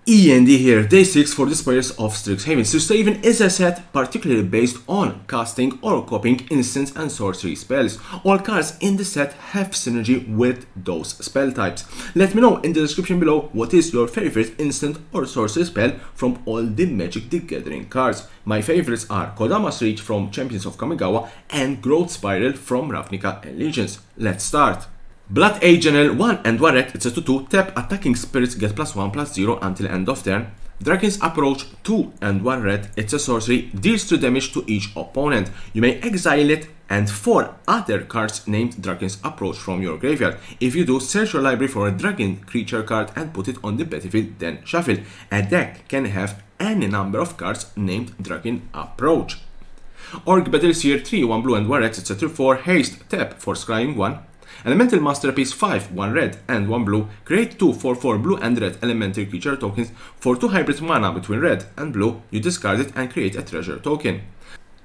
E.N.D here, day 6 for the Spires of Strixhaven. Strixhaven is a set particularly based on casting or copying instant and sorcery spells. All cards in the set have synergy with those spell types. Let me know in the description below what is your favorite instant or sorcery spell from all the Magic the Gathering cards. My favorites are Kodama's Reach from Champions of Kamigawa and Growth Spiral from Ravnica and Legions. Let's start. Blood Age General 1 and 1 red, it's a 2/2, tap attacking spirits get +1/+0 until end of turn. Dragon's Approach 2 and 1 red, it's a sorcery, deals 2 damage to each opponent. You may exile it and 4 other cards named Dragon's Approach from your graveyard. If you do, search your library for a dragon creature card and put it on the battlefield, then shuffle. A deck can have any number of cards named Dragon Approach. Orc Battle Seer 3, 1 blue and 1 red, it's a 3/4, haste, tap for scrying 1. Elemental Masterpiece 5, 1 red and 1 blue, create 2 4/4 blue and red elemental creature tokens. For 2 hybrid mana between red and blue, you discard it and create a treasure token.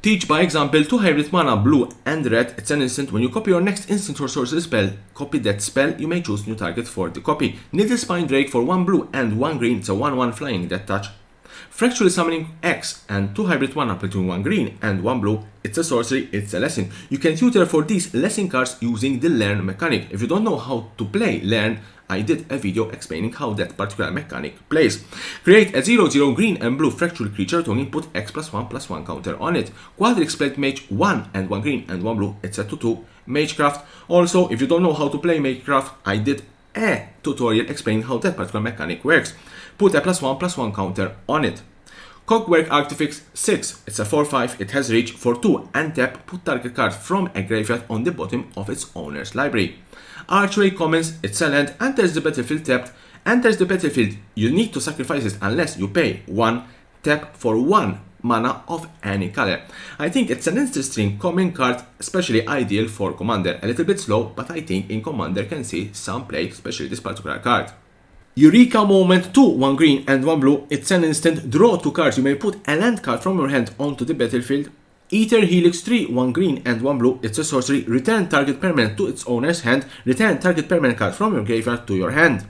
Teach by example, 2 hybrid mana blue and red, it's an instant. When you copy your next instant or sorcery spell, copy that spell, you may choose new target for the copy. Needlespine Drake for 1 blue and 1 green, it's a 1/1 flying that touch. Fractal Summoning X and 2 hybrid mana between 1 green and 1 blue, it's a sorcery, it's a lesson. You can tutor for these lesson cards using the learn mechanic. If you don't know how to play learn, I did a video explaining how that particular mechanic plays. Create a 0/0 green and blue fractal creature token, put X+1/+1 counter on it. Quadrix Plate Mage 1 and 1 green and 1 blue, it's a 2/2 Magecraft. Also, if you don't know how to play Magecraft, I did a tutorial explaining how that particular mechanic works. Put a +1/+1 counter on it. Clockwork Artifacts 6, it's a 4/5, it has reach. For 2 and tap, put target card from a graveyard on the bottom of its owner's library. Archais Commons, it's a land, enters the battlefield tapped, enters the battlefield, you need to sacrifice it unless you pay 1, tap for 1 mana of any color. I think it's an interesting common card, especially ideal for Commander. A little bit slow, but I think in Commander can see some play, especially this particular card. Eureka Moment 2, 1 green and 1 blue, it's an instant, draw 2 cards, you may put a land card from your hand onto the battlefield. Ether Helix 3, 1 green and 1 blue, it's a sorcery, return target permanent to its owner's hand, return target permanent card from your graveyard to your hand.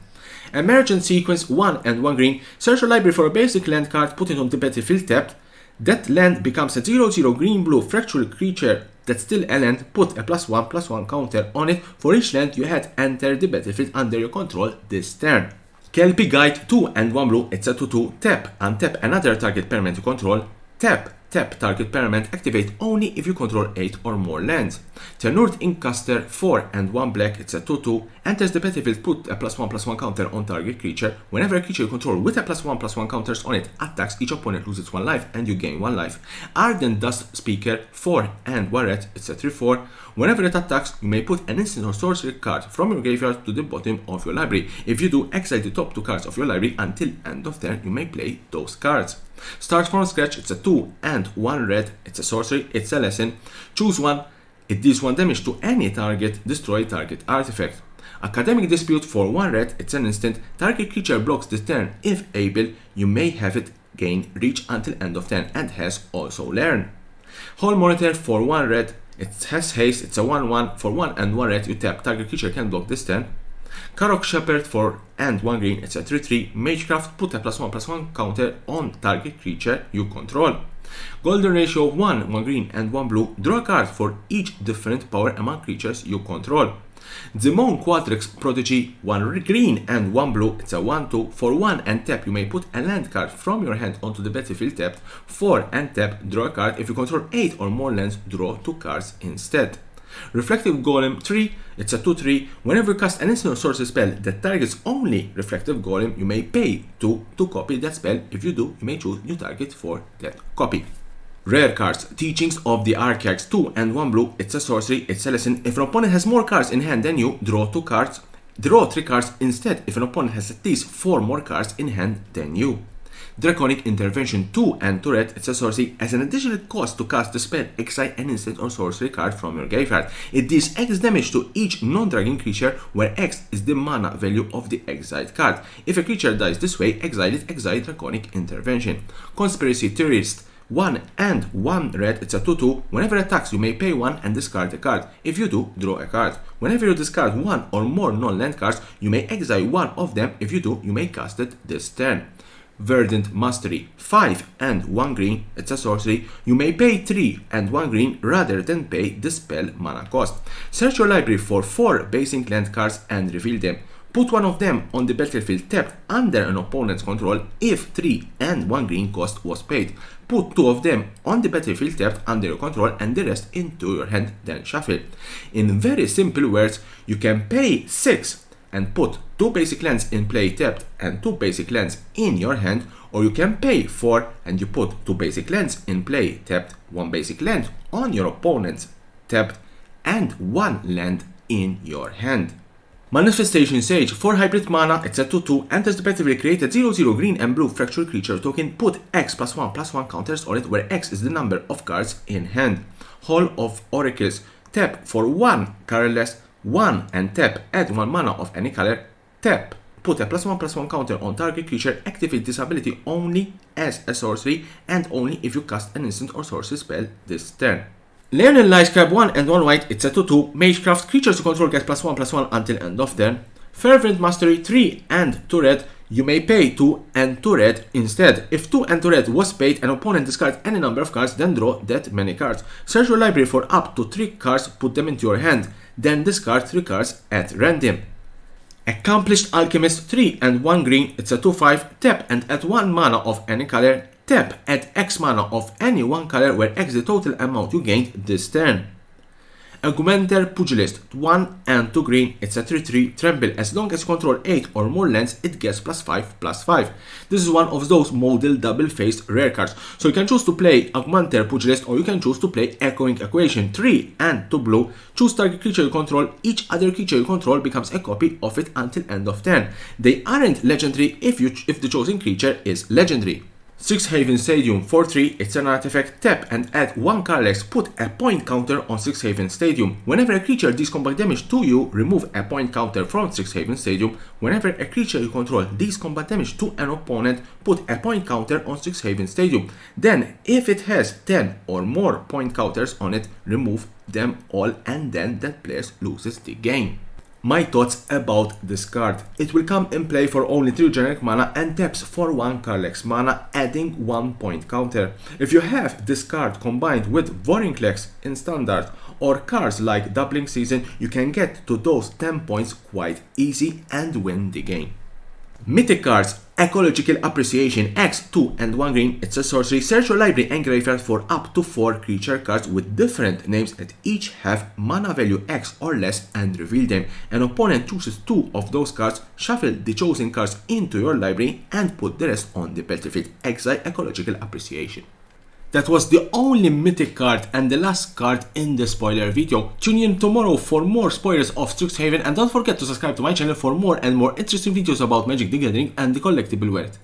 Emergent Sequence 1 and 1 green, search your library for a basic land card, put it on the battlefield tapped. That land becomes a 0/0 green blue fractal creature that's still a land, put a +1/+1 counter on it for each land you had enter the battlefield under your control this turn. Kelpie Guide 2 and 1 blue, it's a 2/2, tap, untap another target permanent you control, tap target permanent, activate only if you control 8 or more lands. Tenured Inkcaster 4 and 1 black, it's a 2/2, enters the battlefield, put a +1/+1 counter on target creature. Whenever a creature you control with a +1/+1 counters on it attacks, each opponent loses 1 life and you gain 1 life. Ardent Dust Speaker 4 and 1 red, it's a 3/4, whenever it attacks, you may put an instant or sorcery card from your graveyard to the bottom of your library. If you do, exile the top 2 cards of your library until end of turn, you may play those cards. Start from scratch, it's a 2 and 1 red, it's a sorcery, it's a lesson. Choose one, it deals 1 damage to any target, destroy target artifact. Academic Dispute for 1 red, it's an instant, target creature blocks this turn. If able, you may have it gain reach until end of turn and has also learn. Hall Monitor for 1 red, it has haste, it's a 1/1, for 1 and 1 red, you tap, target creature can block this turn. Karok Shepherd 4 and 1 green, it's a 3/3, Magecraft, put a +1/+1 counter on target creature you control. Golden Ratio 1, 1 green and 1 blue, draw a card for each different power among creatures you control. Demon Quadrix Prodigy 1 green and 1 blue, it's a 1/2, for 1 and tap, you may put a land card from your hand onto the battlefield tapped. 4 and tap, draw a card. If you control 8 or more lands, draw 2 cards instead. Reflective Golem 3, it's a 2/3, whenever you cast an instant or sorcery spell that targets only Reflective Golem, you may pay 2 to copy that spell. If you do, you may choose new target for that copy. Rare cards, Teachings of the Archais 2 and 1 blue, it's a sorcery, it's a lesson. If an opponent has more cards in hand than you, draw 2 cards, draw 3 cards instead if an opponent has at least 4 more cards in hand than you. Draconic Intervention 2 and 2 red, it's a sorcery. As an additional cost to cast the spell, exile an instant or sorcery card from your graveyard. It deals X damage to each non-dragon creature, where X is the mana value of the exiled card. If a creature dies this way, exile it, exile Draconic Intervention. Conspiracy Theorist 1 and 1 red, it's a 2/2, whenever it attacks you may pay 1 and discard a card. If you do, draw a card. Whenever you discard 1 or more non-land cards, you may exile 1 of them. If you do, you may cast it this turn. Verdant Mastery, 5 and 1 green, it's a sorcery. You may pay 3 and 1 green rather than pay the spell mana cost. Search your library for 4 basic land cards and reveal them. Put one of them on the battlefield tapped under an opponent's control if 3 and 1 green cost was paid. Put 2 of them on the battlefield tapped under your control and the rest into your hand, then shuffle. In very simple words, you can pay 6 and put 2 basic lands in play tapped and 2 basic lands in your hand, or you can pay 4 and you put 2 basic lands in play tapped, 1 basic land on your opponent's tapped, and 1 land in your hand. Manifestation Sage, 4 hybrid mana, it's a 2/2, enters the battlefield, create a 0/0 green and blue fractal creature token, put X +1/+1 counters on it where X is the number of cards in hand. Hall of Oracles, tap for 1 colorless, 1 and tap, add 1 mana of any color, tap, put a +1/+1 counter on target creature, activate this ability only as a sorcery and only if you cast an instant or sorcery spell this turn. Leonin Lightscrap, 1 and 1 white, it's a 2/2, Magecraft, creatures you control get +1/+1 until end of turn. Fervent Mastery, 3 and 2 red, you may pay 2 and 2 red instead. If 2 and 2 red was paid, an opponent discards any number of cards, then draw that many cards. Search your library for up to 3 cards, put them into your hand, then discard 3 cards at random. Accomplished Alchemist, 3 and 1 green, it's a 2/5, tap and add 1 mana of any color, tap, add X mana of any 1 color where X is the total amount you gained this turn. Augmenter Pugilist, 1 and 2 green, it's a 3/3, trample, as long as you control 8 or more lands, it gets +5/+5. This is one of those modal double-faced rare cards, so you can choose to play Augmenter Pugilist or you can choose to play Echoing Equation, 3 and 2 blue, choose target creature you control, each other creature you control becomes a copy of it until end of turn. They aren't legendary if the chosen creature is legendary. Strixhaven Stadium, 4/3, it's an artifact, tap and add 1 colorless, put a point counter on Strixhaven Stadium. Whenever a creature deals combat damage to you, remove a point counter from Strixhaven Stadium. Whenever a creature you control deals combat damage to an opponent, put a point counter on Strixhaven Stadium. Then, if it has 10 or more point counters on it, remove them all and then that player loses the game. My thoughts about this card. It will come in play for only 3 generic mana and taps for 1 colorless mana, adding 1 point counter. If you have this card combined with Vorinclex in standard or cards like Doubling Season, you can get to those 10 points quite easy and win the game. Mythic cards, Ecological Appreciation, X, 2 and 1 green, it's a sorcery. Search your library and graveyard for up to 4 creature cards with different names that each have mana value X or less and reveal them. An opponent chooses 2 of those cards, shuffle the chosen cards into your library and put the rest on the battlefield. Exile Ecological Appreciation. That was the only mythic card and the last card in the spoiler video. Tune in tomorrow for more spoilers of Strixhaven and don't forget to subscribe to my channel for more and more interesting videos about Magic the Gathering and the collectible world.